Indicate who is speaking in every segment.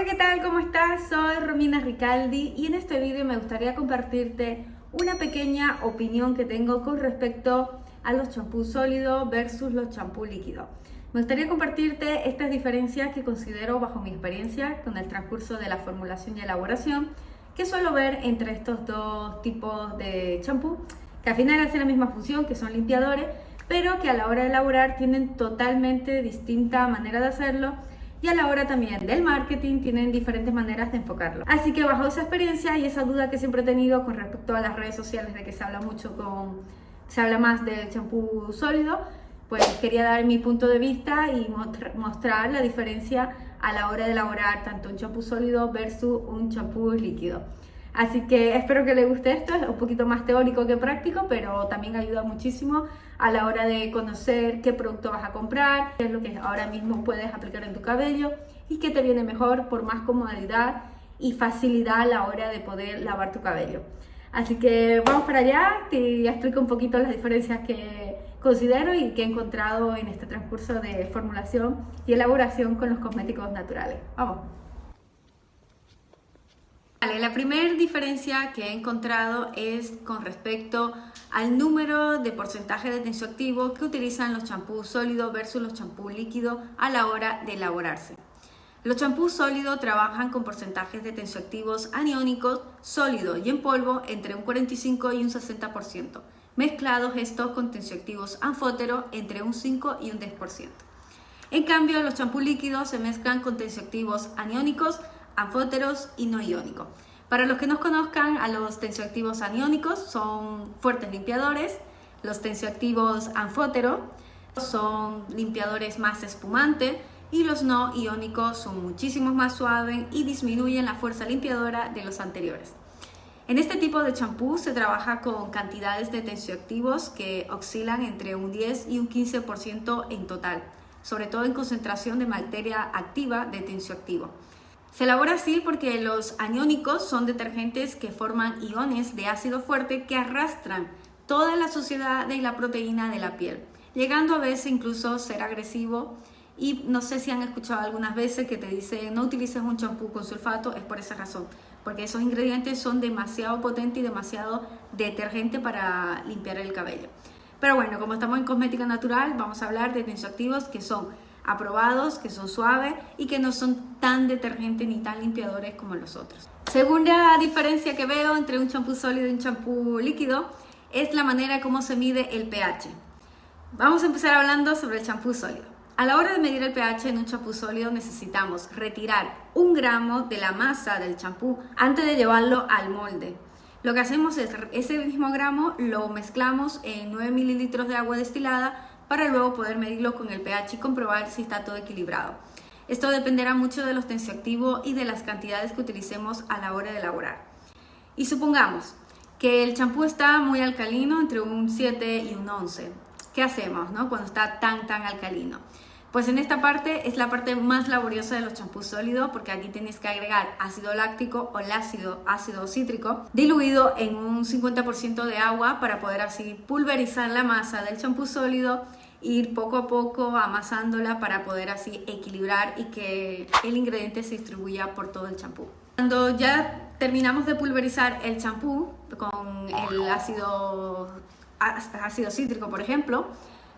Speaker 1: Hola, ¿qué tal? ¿Cómo estás? Soy Romina Ricaldi y en este vídeo me gustaría compartirte una pequeña opinión que tengo con respecto a los champús sólidos versus los champús líquidos. Me gustaría compartirte estas diferencias que considero bajo mi experiencia con el transcurso de la formulación y elaboración que suelo ver entre estos dos tipos de champú, que al final hacen la misma función, que son limpiadores, pero que a la hora de elaborar tienen totalmente distinta manera de hacerlo. Y a la hora también del marketing tienen diferentes maneras de enfocarlo. Así que bajo esa experiencia y esa duda que siempre he tenido con respecto a las redes sociales de que se habla más del champú sólido, pues quería dar mi punto de vista y mostrar la diferencia a la hora de elaborar tanto un champú sólido versus un champú líquido. Así que espero que les guste esto, es un poquito más teórico que práctico, pero también ayuda muchísimo a la hora de conocer qué producto vas a comprar, qué es lo que ahora mismo puedes aplicar en tu cabello y qué te viene mejor por más comodidad y facilidad a la hora de poder lavar tu cabello. Así que vamos para allá, te explico un poquito las diferencias que considero y que he encontrado en este transcurso de formulación y elaboración con los cosméticos naturales. Vamos. Vale, la primera diferencia que he encontrado es con respecto al número de porcentaje de tensioactivo que utilizan los champús sólidos versus los champús líquidos a la hora de elaborarse. Los champús sólidos trabajan con porcentajes de tensioactivos aniónicos sólidos y en polvo entre un 45 y un 60%, mezclados estos con tensioactivos anfóteros entre un 5 y un 10%. En cambio, los champús líquidos se mezclan con tensioactivos aniónicos, anfóteros y no iónicos. Para los que no conozcan, a los tensioactivos aniónicos son fuertes limpiadores, los tensioactivos anfóteros son limpiadores más espumantes y los no iónicos son muchísimo más suaves y disminuyen la fuerza limpiadora de los anteriores. En este tipo de champú se trabaja con cantidades de tensioactivos que oscilan entre un 10 y un 15% en total, sobre todo en concentración de materia activa de tensioactivo. Se elabora así porque los aniónicos son detergentes que forman iones de ácido fuerte que arrastran toda la suciedad de la proteína de la piel, llegando a veces incluso ser agresivo. Y no sé si han escuchado algunas veces que te dicen no utilices un champú con sulfato, es por esa razón, porque esos ingredientes son demasiado potentes y demasiado detergente para limpiar el cabello. Pero bueno, como estamos en cosmética natural, vamos a hablar de tensioactivos que son aprobados, que son suaves y que no son tan detergentes ni tan limpiadores como los otros. Segunda diferencia que veo entre un champú sólido y un champú líquido es la manera como se mide el pH. Vamos a empezar hablando sobre el champú sólido. A la hora de medir el pH en un champú sólido necesitamos retirar 1 gramo de la masa del champú antes de llevarlo al molde. Lo que hacemos es ese mismo gramo lo mezclamos en 9 mililitros de agua destilada para luego poder medirlo con el pH y comprobar si está todo equilibrado. Esto dependerá mucho de los tensioactivos y de las cantidades que utilicemos a la hora de elaborar. Y supongamos que el champú está muy alcalino, entre un 7 y un 11. ¿Qué hacemos, no? Cuando está tan alcalino? Pues en esta parte es la parte más laboriosa de los champús sólidos, porque aquí tienes que agregar ácido láctico o el ácido cítrico diluido en un 50% de agua para poder así pulverizar la masa del champú sólido, ir poco a poco amasándola para poder así equilibrar y que el ingrediente se distribuya por todo el champú. Cuando ya terminamos de pulverizar el champú con el ácido cítrico, por ejemplo,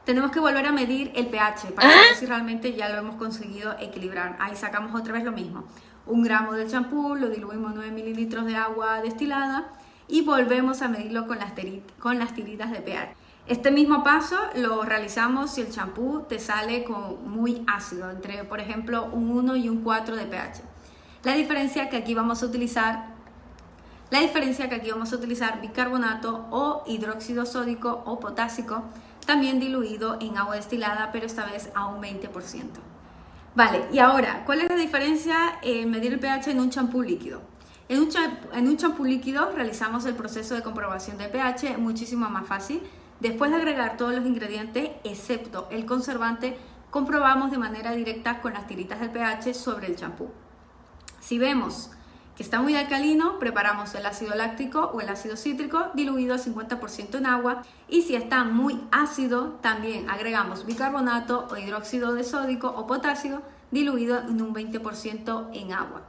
Speaker 1: tenemos que volver a medir el pH para ver si realmente ya lo hemos conseguido equilibrar. Ahí sacamos otra vez lo mismo. 1 gramo del champú, lo diluimos en 9 mililitros de agua destilada y volvemos a medirlo con las tiritas de pH. Este mismo paso lo realizamos si el champú te sale muy ácido, entre por ejemplo un 1 y un 4 de pH. La diferencia que aquí vamos a utilizar bicarbonato o hidróxido sódico o potásico, también diluido en agua destilada, pero esta vez a un 20%. Vale, y ahora, ¿cuál es la diferencia en medir el pH en un champú líquido? En un champú líquido realizamos el proceso de comprobación de pH muchísimo más fácil. Después de agregar todos los ingredientes, excepto el conservante, comprobamos de manera directa con las tiritas del pH sobre el champú. Si vemos que está muy alcalino, preparamos el ácido láctico o el ácido cítrico diluido al 50% en agua, y si está muy ácido, también agregamos bicarbonato o hidróxido de sódico o potasio diluido en un 20% en agua.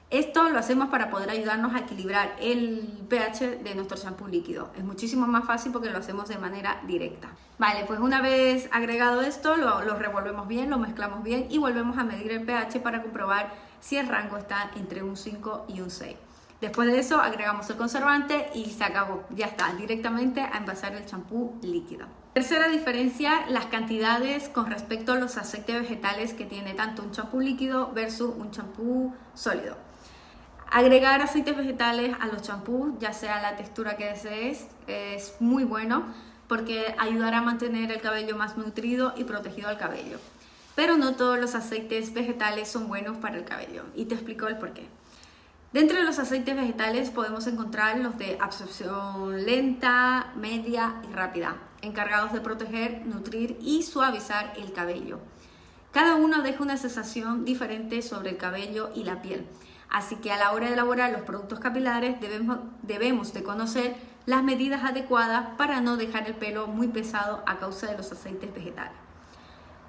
Speaker 1: Esto lo hacemos para poder ayudarnos a equilibrar el pH de nuestro champú líquido. Es muchísimo más fácil porque lo hacemos de manera directa. Vale, pues una vez agregado esto, lo revolvemos bien, lo mezclamos bien y volvemos a medir el pH para comprobar si el rango está entre un 5 y un 6. Después de eso agregamos el conservante y se acabó. Ya está, directamente a envasar el champú líquido. Tercera diferencia, las cantidades con respecto a los aceites vegetales que tiene tanto un champú líquido versus un champú sólido. Agregar aceites vegetales a los champús, ya sea la textura que desees, es muy bueno porque ayudará a mantener el cabello más nutrido y protegido al cabello. Pero no todos los aceites vegetales son buenos para el cabello y te explico el porqué. Dentro de los aceites vegetales podemos encontrar los de absorción lenta, media y rápida, encargados de proteger, nutrir y suavizar el cabello. Cada uno deja una sensación diferente sobre el cabello y la piel. Así que a la hora de elaborar los productos capilares debemos de conocer las medidas adecuadas para no dejar el pelo muy pesado a causa de los aceites vegetales.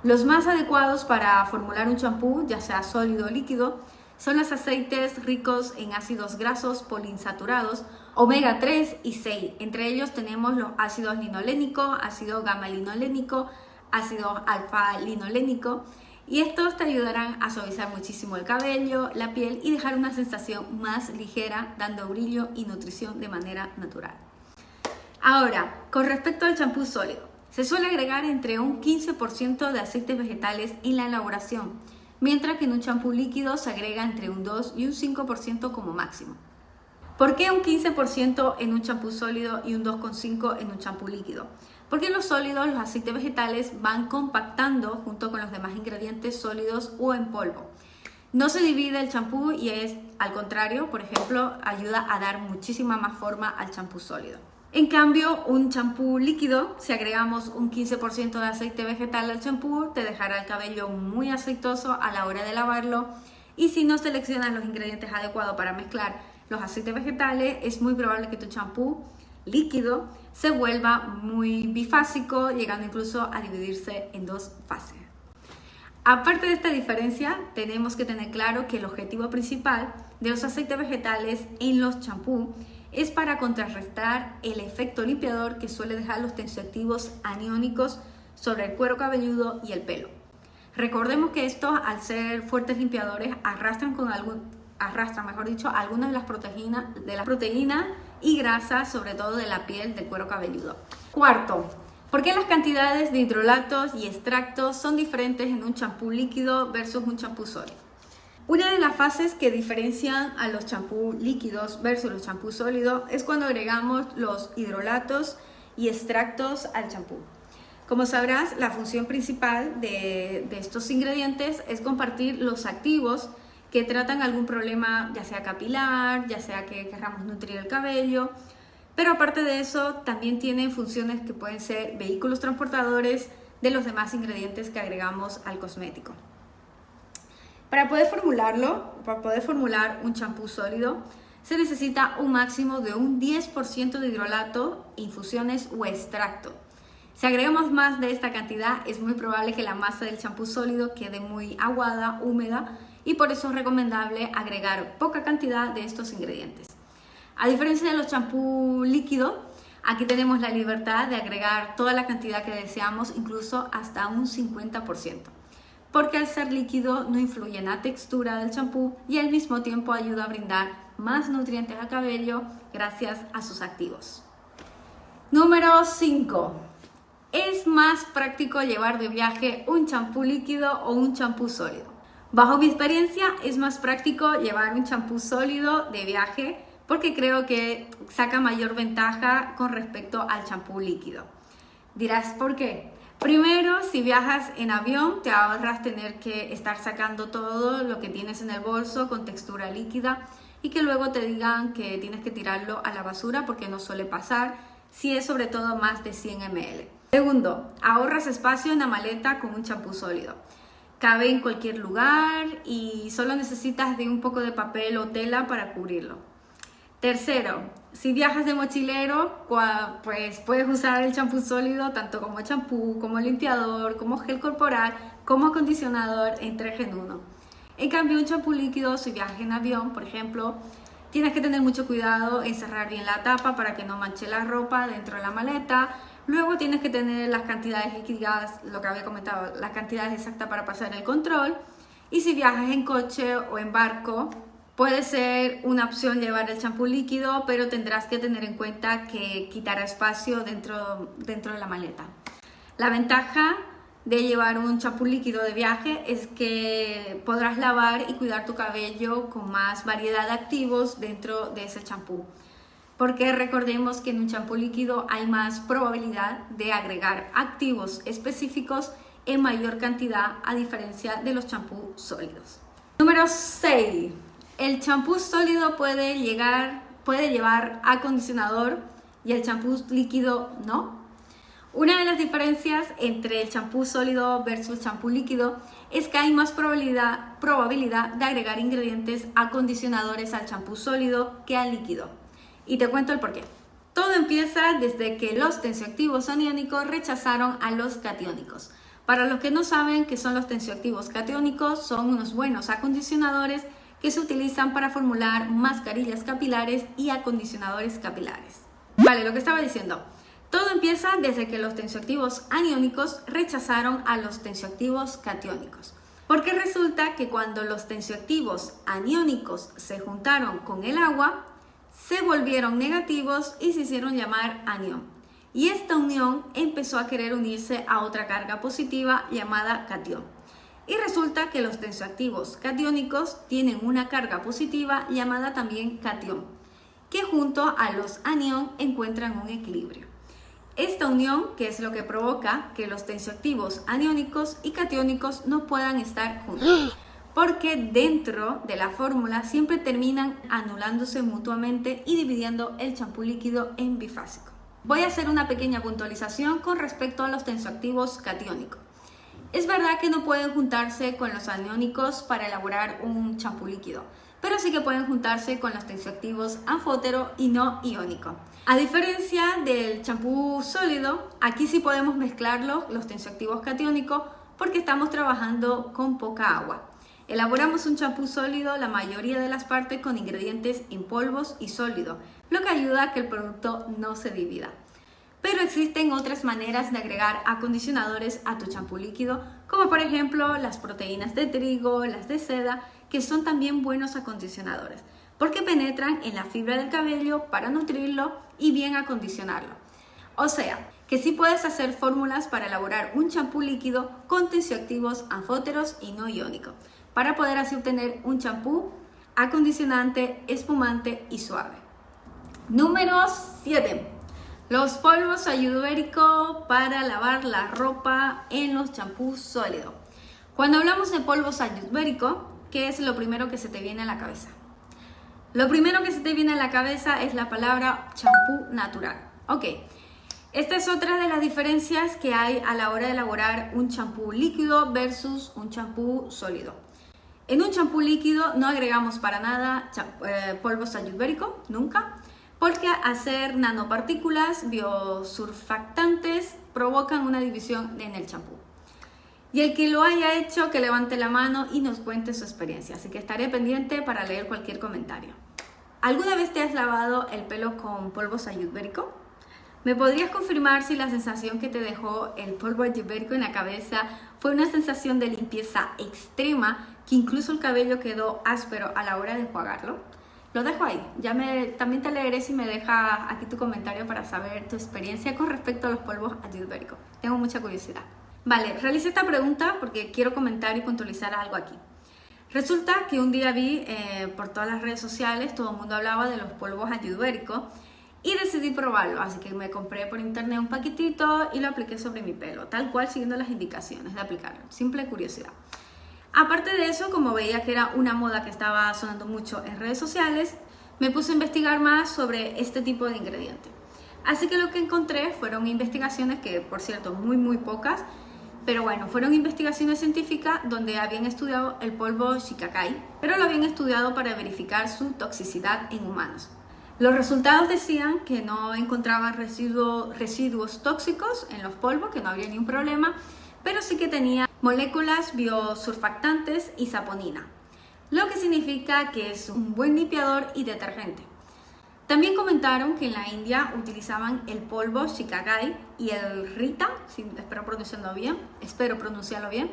Speaker 1: Los más adecuados para formular un champú, ya sea sólido o líquido, son los aceites ricos en ácidos grasos poliinsaturados, omega 3 y 6. Entre ellos tenemos los ácidos linolénico, ácido gamma-linolénico, ácido alfa-linolénico. Y estos te ayudarán a suavizar muchísimo el cabello, la piel y dejar una sensación más ligera, dando brillo y nutrición de manera natural. Ahora, con respecto al champú sólido, se suele agregar entre un 15% de aceites vegetales en la elaboración, mientras que en un champú líquido se agrega entre un 2 y un 5% como máximo. ¿Por qué un 15% en un champú sólido y un 2,5% en un champú líquido? Porque en los sólidos los aceites vegetales van compactando junto con los demás ingredientes sólidos o en polvo. No se divide el champú y es al contrario, por ejemplo, ayuda a dar muchísima más forma al champú sólido. En cambio, un champú líquido, si agregamos un 15% de aceite vegetal al champú, te dejará el cabello muy aceitoso a la hora de lavarlo. Y si no seleccionas los ingredientes adecuados para mezclar los aceites vegetales, es muy probable que tu champú líquido se vuelva muy bifásico, llegando incluso a dividirse en dos fases. Aparte de esta diferencia, tenemos que tener claro que el objetivo principal de los aceites vegetales en los champús es para contrarrestar el efecto limpiador que suele dejar los tensioactivos aniónicos sobre el cuero cabelludo y el pelo. Recordemos que estos, al ser fuertes limpiadores, arrastran algunas de las proteínas y grasas, sobre todo de la piel del cuero cabelludo. Cuarto, ¿por qué las cantidades de hidrolatos y extractos son diferentes en un champú líquido versus un champú sólido? Una de las fases que diferencian a los champús líquidos versus los champús sólidos es cuando agregamos los hidrolatos y extractos al champú. Como sabrás, la función principal de estos ingredientes es compartir los activos que tratan algún problema, ya sea capilar, ya sea que queramos nutrir el cabello, pero aparte de eso también tienen funciones que pueden ser vehículos transportadores de los demás ingredientes que agregamos al cosmético. Para poder formular un champú sólido, se necesita un máximo de un 10% de hidrolato, infusiones o extracto. Si agregamos más de esta cantidad, es muy probable que la masa del champú sólido quede muy aguada, húmeda, y por eso es recomendable agregar poca cantidad de estos ingredientes. A diferencia de los champús líquidos, aquí tenemos la libertad de agregar toda la cantidad que deseamos, incluso hasta un 50%. Porque al ser líquido no influye en la textura del champú y al mismo tiempo ayuda a brindar más nutrientes al cabello gracias a sus activos. Número 5. ¿Es más práctico llevar de viaje un champú líquido o un champú sólido? Bajo mi experiencia es más práctico llevar un champú sólido de viaje porque creo que saca mayor ventaja con respecto al champú líquido. Dirás, ¿por qué? Primero, si viajas en avión, te ahorras tener que estar sacando todo lo que tienes en el bolso con textura líquida y que luego te digan que tienes que tirarlo a la basura porque no suele pasar si es sobre todo más de 100 ml. Segundo, ahorras espacio en la maleta con un champú sólido. Cabe en cualquier lugar y solo necesitas de un poco de papel o tela para cubrirlo. Tercero, si viajas de mochilero, pues puedes usar el champú sólido tanto como champú, como limpiador, como gel corporal, como acondicionador en 3 en 1. En cambio, un champú líquido, si viajas en avión, por ejemplo, tienes que tener mucho cuidado en cerrar bien la tapa para que no manche la ropa dentro de la maleta. Luego tienes que tener las cantidades líquidas, lo que había comentado, las cantidades exactas para pasar el control. Y si viajas en coche o en barco, puede ser una opción llevar el champú líquido, pero tendrás que tener en cuenta que quitará espacio dentro de la maleta. La ventaja de llevar un champú líquido de viaje es que podrás lavar y cuidar tu cabello con más variedad de activos dentro de ese champú. Porque recordemos que en un champú líquido hay más probabilidad de agregar activos específicos en mayor cantidad a diferencia de los champús sólidos. Número 6. El champú sólido puede llevar acondicionador y el champú líquido no. Una de las diferencias entre el champú sólido versus champú líquido es que hay más probabilidad de agregar ingredientes acondicionadores al champú sólido que al líquido. Y te cuento el porqué. Todo empieza desde que los tensioactivos aniónicos rechazaron a los catiónicos. Para los que no saben qué son los tensioactivos catiónicos, son unos buenos acondicionadores que se utilizan para formular mascarillas capilares y acondicionadores capilares. Vale, lo que estaba diciendo. Todo empieza desde que los tensioactivos aniónicos rechazaron a los tensioactivos catiónicos. Porque resulta que cuando los tensioactivos aniónicos se juntaron con el agua, se volvieron negativos y se hicieron llamar anión. Y esta unión empezó a querer unirse a otra carga positiva llamada catión. Y resulta que los tensioactivos catiónicos tienen una carga positiva llamada también catión, que junto a los anión encuentran un equilibrio. Esta unión, que es lo que provoca que los tensioactivos aniónicos y catiónicos no puedan estar juntos, porque dentro de la fórmula siempre terminan anulándose mutuamente y dividiendo el champú líquido en bifásico. Voy a hacer una pequeña puntualización con respecto a los tensioactivos catiónicos. Es verdad que no pueden juntarse con los aniónicos para elaborar un champú líquido, pero sí que pueden juntarse con los tensioactivos anfótero y no iónico. A diferencia del champú sólido, aquí sí podemos mezclarlos, los tensioactivos catiónicos, porque estamos trabajando con poca agua. Elaboramos un champú sólido la mayoría de las partes con ingredientes en polvos y sólido, lo que ayuda a que el producto no se divida. Pero existen otras maneras de agregar acondicionadores a tu champú líquido, como por ejemplo las proteínas de trigo, las de seda, que son también buenos acondicionadores, porque penetran en la fibra del cabello para nutrirlo y bien acondicionarlo. O sea, que sí puedes hacer fórmulas para elaborar un champú líquido con tensioactivos anfóteros y no iónicos, para poder así obtener un champú acondicionante, espumante y suave. Número 7. Los polvos ayurvédicos para lavar la ropa en los champús sólidos. Cuando hablamos de polvos ayurvédicos, ¿qué es lo primero que se te viene a la cabeza? Lo primero que se te viene a la cabeza es la palabra champú natural. Ok, esta es otra de las diferencias que hay a la hora de elaborar un champú líquido versus un champú sólido. En un champú líquido no agregamos para nada polvos ayurvédicos, nunca, porque hacer nanopartículas biosurfactantes provocan una división en el champú. Y el que lo haya hecho, que levante la mano y nos cuente su experiencia. Así que estaré pendiente para leer cualquier comentario. ¿Alguna vez te has lavado el pelo con polvos ayurvédicos? ¿Me podrías confirmar si la sensación que te dejó el polvo ayurvédico en la cabeza fue una sensación de limpieza extrema, que incluso el cabello quedó áspero a la hora de enjuagarlo? Lo dejo ahí. También te leeré si me dejas aquí tu comentario para saber tu experiencia con respecto a los polvos ayurvédicos. Tengo mucha curiosidad. Vale, realicé esta pregunta porque quiero comentar y puntualizar algo aquí. Resulta que un día vi por todas las redes sociales, todo el mundo hablaba de los polvos ayurvédicos y decidí probarlo. Así que me compré por internet un paquetito y lo apliqué sobre mi pelo, tal cual siguiendo las indicaciones de aplicarlo. Simple curiosidad. Aparte de eso, como veía que era una moda que estaba sonando mucho en redes sociales, me puse a investigar más sobre este tipo de ingredientes. Así que lo que encontré fueron investigaciones que, por cierto, muy pocas, pero bueno, fueron investigaciones científicas donde habían estudiado el polvo Shiikakai, pero lo habían estudiado para verificar su toxicidad en humanos. Los resultados decían que no encontraban residuos tóxicos en los polvos, que no había ningún problema, pero sí que tenía moléculas biosurfactantes y saponina, lo que significa que es un buen limpiador y detergente. También comentaron que en la India utilizaban el polvo Shikagai y el Rita, espero pronunciarlo bien,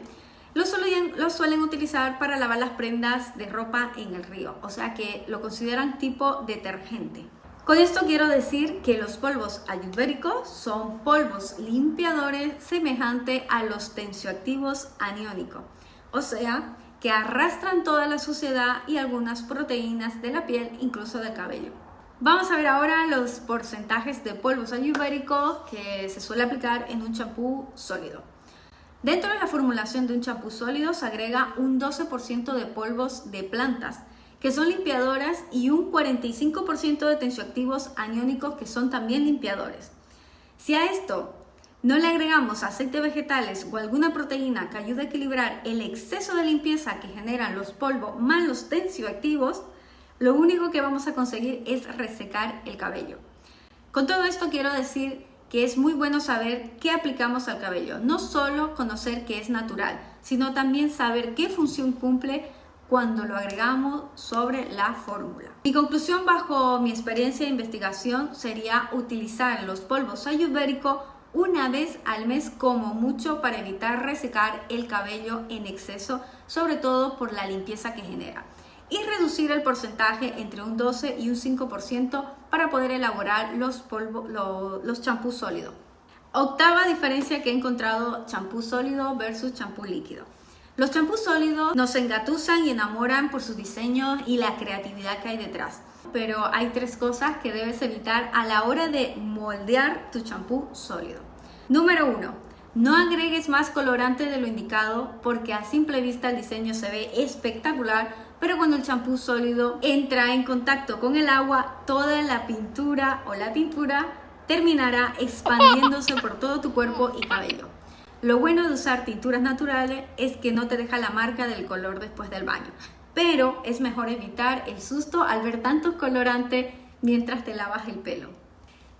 Speaker 1: lo suelen utilizar para lavar las prendas de ropa en el río, o sea que lo consideran tipo detergente. Con esto quiero decir que los polvos ayurvédicos son polvos limpiadores semejantes a los tensioactivos aniónicos, o sea que arrastran toda la suciedad y algunas proteínas de la piel, incluso del cabello. Vamos a ver ahora los porcentajes de polvos ayurvédicos que se suele aplicar en un champú sólido. Dentro de la formulación de un champú sólido se agrega un 12% de polvos de plantas, que son limpiadoras, y un 45% de tensioactivos aniónicos, que son también limpiadores. Si a esto no le agregamos aceites vegetales o alguna proteína que ayude a equilibrar el exceso de limpieza que generan los polvos más los tensioactivos, lo único que vamos a conseguir es resecar el cabello. Con todo esto quiero decir que es muy bueno saber qué aplicamos al cabello, no solo conocer que es natural, sino también saber qué función cumple cuando lo agregamos sobre la fórmula. Mi conclusión bajo mi experiencia de investigación sería utilizar los polvos ayurvédicos una vez al mes como mucho para evitar resecar el cabello en exceso, sobre todo por la limpieza que genera, y reducir el porcentaje entre un 12 y un 5% para poder elaborar los champús sólidos. Octava diferencia que he encontrado: champú sólido versus champú líquido. Los champús sólidos nos engatusan y enamoran por sus diseños y la creatividad que hay detrás. Pero hay tres cosas que debes evitar a la hora de moldear tu champú sólido. Número 1. No agregues más colorante de lo indicado, porque a simple vista el diseño se ve espectacular, pero cuando el champú sólido entra en contacto con el agua, toda la pintura o la tintura terminará expandiéndose por todo tu cuerpo y cabello. Lo bueno de usar tinturas naturales es que no te deja la marca del color después del baño, pero es mejor evitar el susto al ver tantos colorantes mientras te lavas el pelo.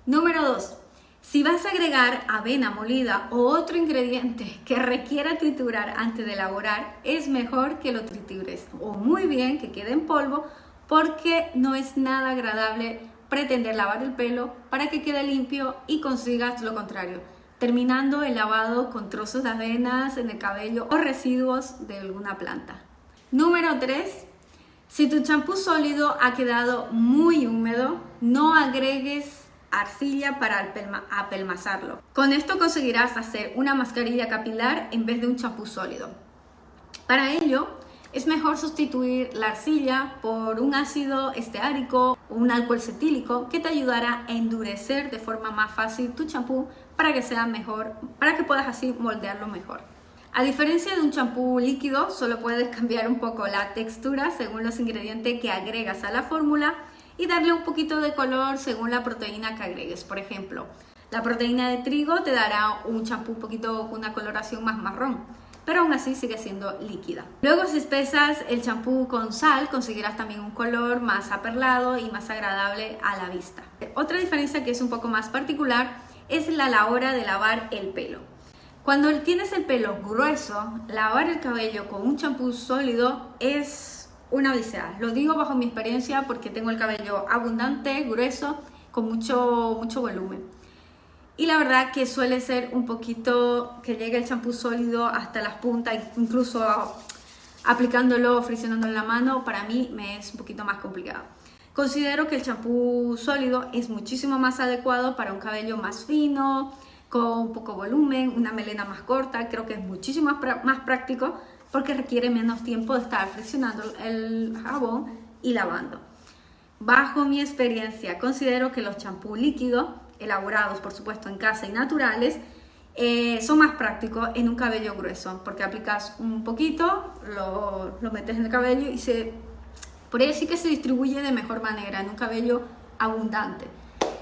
Speaker 1: Número 2. Si vas a agregar avena molida o otro ingrediente que requiera triturar antes de elaborar, es mejor que lo tritures o muy bien que quede en polvo, porque no es nada agradable pretender lavar el pelo para que quede limpio y consigas lo contrario, terminando el lavado con trozos de avenas en el cabello o residuos de alguna planta. Número 3. Si tu champú sólido ha quedado muy húmedo, no agregues arcilla para apelmazarlo. Con esto conseguirás hacer una mascarilla capilar en vez de un champú sólido. Para ello, es mejor sustituir la arcilla por un ácido esteárico o un alcohol cetílico que te ayudará a endurecer de forma más fácil tu champú para que sea mejor, para que puedas así moldearlo mejor. A diferencia de un champú líquido, solo puedes cambiar un poco la textura según los ingredientes que agregas a la fórmula y darle un poquito de color según la proteína que agregues. Por ejemplo, la proteína de trigo te dará un champú un poquito con una coloración más marrón, pero aún así sigue siendo líquida. Luego, si espesas el champú con sal, conseguirás también un color más aperlado y más agradable a la vista. Otra diferencia que es un poco más particular es la hora de lavar el pelo. Cuando tienes el pelo grueso, lavar el cabello con un champú sólido es una odisea. Lo digo bajo mi experiencia porque tengo el cabello abundante, grueso, con mucho volumen. Y la verdad que suele ser un poquito que llegue el champú sólido hasta las puntas, incluso aplicándolo, friccionándolo en la mano, para mí me es un poquito más complicado. Considero que el champú sólido es muchísimo más adecuado para un cabello más fino, con poco volumen, una melena más corta. Creo que es muchísimo más práctico porque requiere menos tiempo de estar friccionando el jabón y lavando. Bajo mi experiencia, considero que los champús líquidos, elaborados por supuesto en casa y naturales, son más prácticos en un cabello grueso, porque aplicas un poquito, lo metes en el cabello y por ahí sí que se distribuye de mejor manera en un cabello abundante,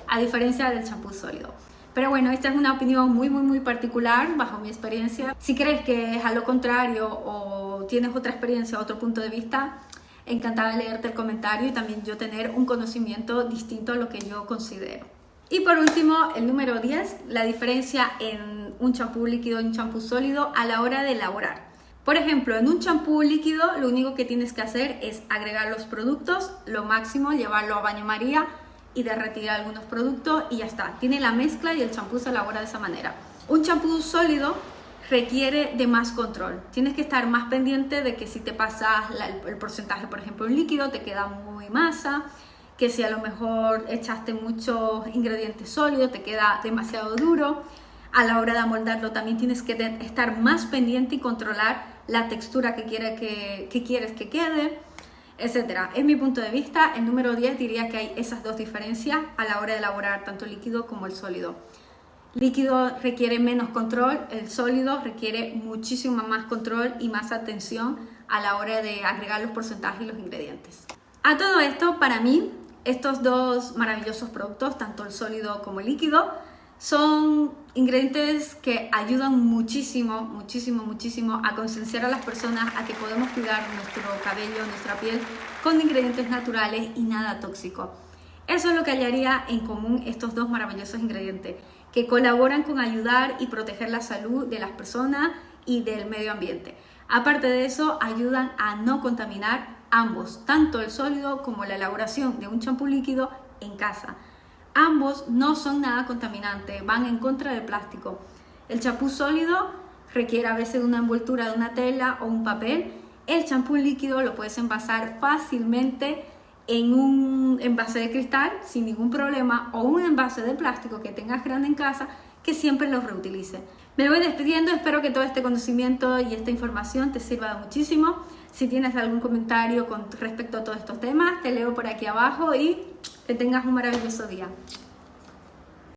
Speaker 1: a diferencia del champú sólido. Pero bueno, esta es una opinión muy particular bajo mi experiencia. Si crees que es a lo contrario o tienes otra experiencia, otro punto de vista, encantada de leerte el comentario y también yo tener un conocimiento distinto a lo que yo considero. Y por último, el número 10, la diferencia en un champú líquido y un champú sólido a la hora de elaborar. Por ejemplo, en un champú líquido lo único que tienes que hacer es agregar los productos, lo máximo, llevarlo a baño María y derretir algunos productos y ya está. Tiene la mezcla y el champú se elabora de esa manera. Un champú sólido requiere de más control. Tienes que estar más pendiente de que si te pasas el porcentaje, por ejemplo, en líquido, te queda muy masa, que si a lo mejor echaste muchos ingredientes sólidos, te queda demasiado duro. A la hora de amoldarlo también tienes que estar más pendiente y controlar la textura que quieres que quede, etcétera. En mi punto de vista, el número 10 diría que hay esas dos diferencias a la hora de elaborar tanto el líquido como el sólido. Líquido requiere menos control, el sólido requiere muchísimo más control y más atención a la hora de agregar los porcentajes y los ingredientes. A todo esto, para mí, estos dos maravillosos productos, tanto el sólido como el líquido, son ingredientes que ayudan muchísimo, muchísimo, muchísimo a concienciar a las personas a que podemos cuidar nuestro cabello, nuestra piel con ingredientes naturales y nada tóxico. Eso es lo que hallaría en común estos dos maravillosos ingredientes, que colaboran con ayudar y proteger la salud de las personas y del medio ambiente. Aparte de eso, ayudan a no contaminar ambos, tanto el sólido como la elaboración de un champú líquido en casa. Ambos no son nada contaminantes, van en contra del plástico. El champú sólido requiere a veces una envoltura de una tela o un papel. El champú líquido lo puedes envasar fácilmente en un envase de cristal sin ningún problema o un envase de plástico que tengas grande en casa que siempre lo reutilice. Me voy despidiendo, espero que todo este conocimiento y esta información te sirva de muchísimo. Si tienes algún comentario con respecto a todos estos temas, te leo por aquí abajo y que tengas un maravilloso día.